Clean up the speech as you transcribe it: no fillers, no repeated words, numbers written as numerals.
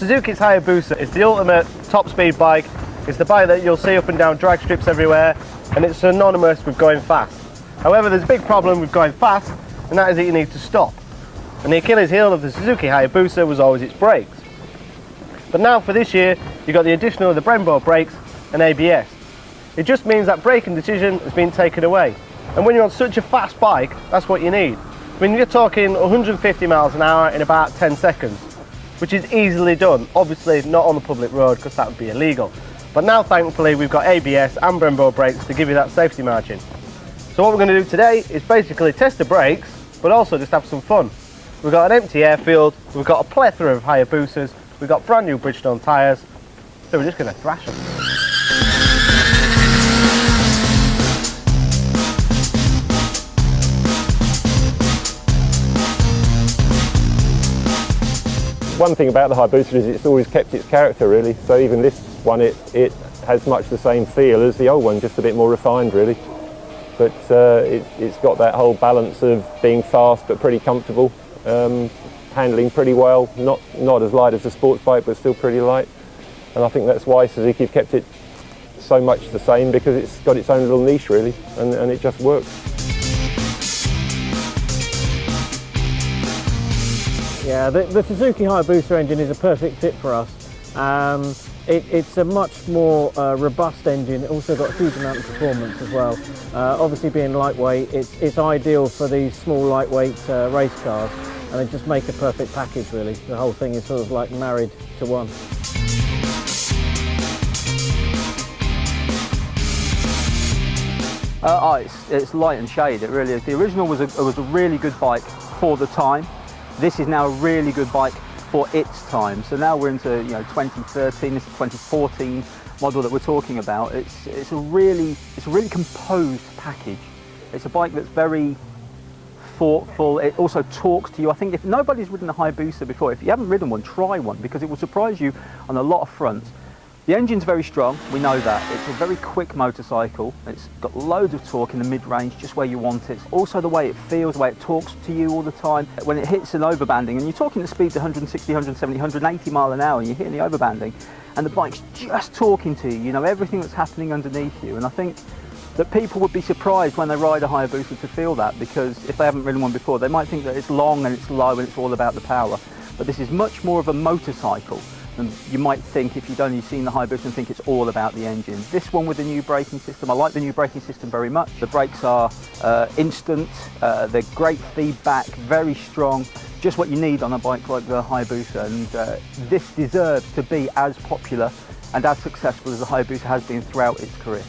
Suzuki's Hayabusa is the ultimate top speed bike. It's the bike that you'll see up and down drag strips everywhere, and it's synonymous with going fast. However, there's a big problem with going fast, and that is that you need to stop. And the Achilles heel of the Suzuki Hayabusa was always its brakes. But now for this year, you've got the addition of the Brembo brakes and ABS. It just means that braking decision has been taken away. And when you're on such a fast bike, that's what you need. I mean, you're talking 150 miles an hour in about 10 seconds, which is easily done. Obviously not on the public road, because that would be illegal. But now, thankfully, we've got ABS and Brembo brakes to give you that safety margin. So what we're going to do today is basically test the brakes, but also just have some fun. We've got an empty airfield, we've got a plethora of Hayabusas, we've got brand new Bridgestone tyres, so we're just going to thrash them. One thing about the Hayabusa is it's always kept its character, really. So even this one, it has much the same feel as the old one, just a bit more refined, really. But it's got that whole balance of being fast but pretty comfortable, handling pretty well, not as light as the sports bike, but still pretty light. And I think that's why Suzuki have kept it so much the same, because it's got its own little niche, really, and it just works. Yeah, the Suzuki Hayabusa engine is a perfect fit for us. It's a much more robust engine. It also got a huge amount of performance as well. Obviously being lightweight, it's ideal for these small lightweight race cars, and they just make a perfect package, really. The whole thing is sort of like married to one. It's light and shade, it really is. The original was a really good bike for the time. This is now a really good bike for its time. So now we're into 2013, this is 2014 model that we're talking about. It's a really composed package. It's a bike that's very thoughtful. It also talks to you. I think if nobody's ridden a Hayabusa before, if you haven't ridden one, try one, because it will surprise you on a lot of fronts. The engine's very strong, we know that. It's a very quick motorcycle. It's got loads of torque in the mid-range, just where you want it. Also the way it feels, the way it talks to you all the time. When it hits an overbanding, and you're talking the speeds 160, 170, 180 mile an hour, and you're hitting the overbanding, and the bike's just talking to you, you know everything that's happening underneath you. And I think that people would be surprised when they ride a Hayabusa to feel that, because if they haven't ridden one before, they might think that it's long and it's low and it's all about the power. But this is much more of a motorcycle. And you might think, if you'd only seen the Hayabusa, and think it's all about the engine. This one with the new braking system, I like the new braking system very much. The brakes are instant, they're great feedback, very strong, just what you need on a bike like the Hayabusa. And this deserves to be as popular and as successful as the Hayabusa has been throughout its career.